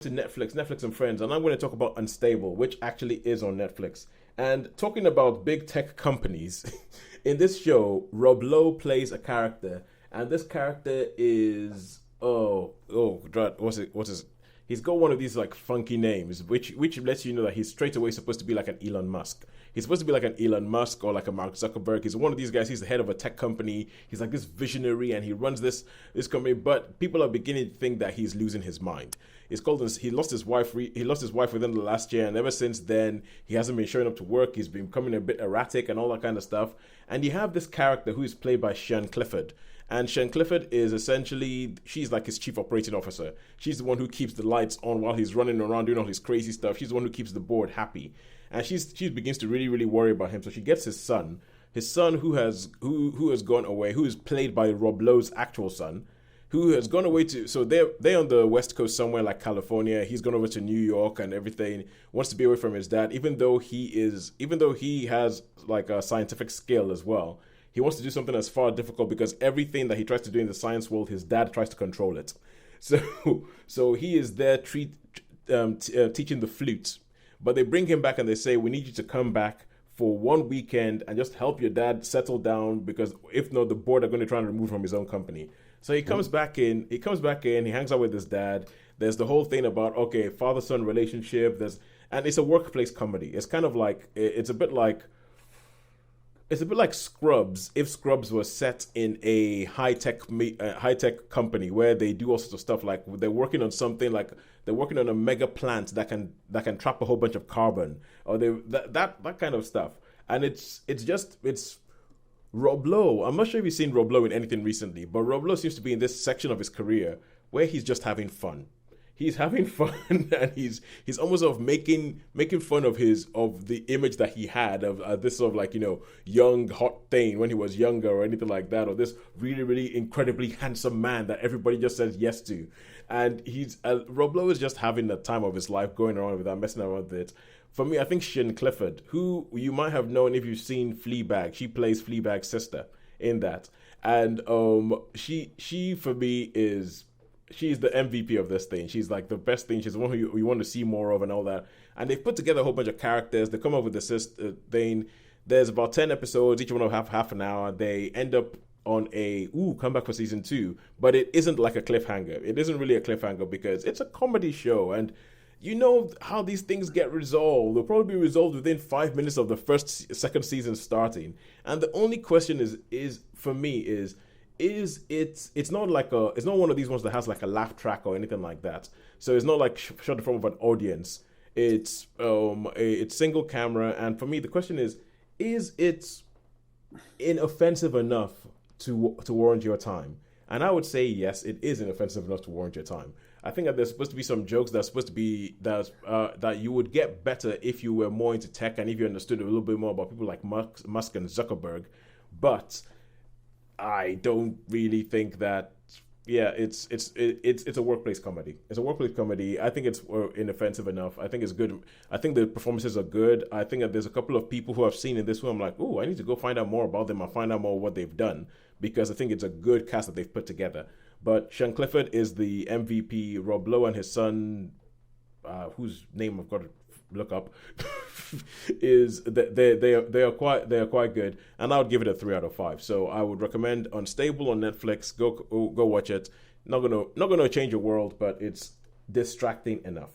to Netflix and Friends, and I'm going to talk about Unstable, which actually is on Netflix. And talking about big tech companies, in this show, Rob Lowe plays a character, and this character is what's his he's got one of these like funky names, which lets you know that he's straight away supposed to be like an Elon Musk. He's supposed to be like an Elon Musk or like a Mark Zuckerberg. He's one of these guys. He's the head of a tech company. He's like this visionary, and he runs this company. But people are beginning to think that he's losing his mind. It's called he lost his wife. He lost his wife within the last year, and ever since then, he hasn't been showing up to work. He's been becoming a bit erratic and all that kind of stuff. And you have this character who is played by Sian Clifford. And Sian Clifford is essentially, she's like his chief operating officer. She's the one who keeps the lights on while he's running around doing all his crazy stuff. She's the one who keeps the board happy. And she begins to really, really worry about him. So she gets his son who has gone away, who is played by Rob Lowe's actual son, who has gone away to, so they're on the West Coast somewhere like California. He's gone over to New York and everything, wants to be away from his dad, even though he has like a scientific skill as well. He wants to do something that's far difficult because everything that he tries to do in the science world, his dad tries to control it. So he is there teaching the flute. But they bring him back and they say, we need you to come back for one weekend and just help your dad settle down, because if not, the board are going to try and remove him from his own company. So he comes back in, he hangs out with his dad. There's the whole thing about, okay, father-son relationship. And it's a workplace comedy. It's kind of like, it's a bit like Scrubs, if Scrubs was set in a high tech company where they do all sorts of stuff, like they're working on something, like they're working on a mega plant that can trap a whole bunch of carbon, or that kind of stuff. And it's Rob Lowe. I'm not sure if you've seen Rob Lowe in anything recently, but Rob Lowe seems to be in this section of his career where he's just having fun. He's having fun, and he's almost of making fun of the image that he had of this sort of like, young hot thing when he was younger or anything like that, or this really, really incredibly handsome man that everybody just says yes to. And Rob Lowe is just having the time of his life, going around with that, messing around with it. For me, I think Sian Clifford, who you might have known if you've seen Fleabag, she plays Fleabag's sister in that, and she for me is. She's the MVP of this thing. She's like the best thing. She's the one who you want to see more of and all that. And they've put together a whole bunch of characters. They come up with this thing. There's about 10 episodes. Each one will have half an hour. They end up on come back for season 2. But it isn't like a cliffhanger. It isn't really a cliffhanger because it's a comedy show. And you know how these things get resolved. They'll probably be resolved within 5 minutes of the second season starting. And the only question is for me is it's not one of these ones that has like a laugh track or anything like that. So it's not like shot in front of an audience. It's single camera, and for me the question is it inoffensive enough to warrant your time? And I would say yes, it is inoffensive enough to warrant your time. I think that there's supposed to be some jokes that's supposed to be that you would get better if you were more into tech and if you understood a little bit more about people like Musk and Zuckerberg, but I don't really think that. Yeah, it's a workplace comedy. It's a workplace comedy. I think it's inoffensive enough. I think it's good. I think the performances are good. I think that there's a couple of people who I've seen in this one. I'm like, oh, I need to go find out more about them and find out more what they've done, because I think it's a good cast that they've put together. But Sian Clifford is the MVP. Rob Lowe and his son, whose name I've got to look up, is that they are quite good, and I would give it a 3 out of 5. So I would recommend Unstable on Netflix. Go watch it. Not gonna change your world, but it's distracting enough.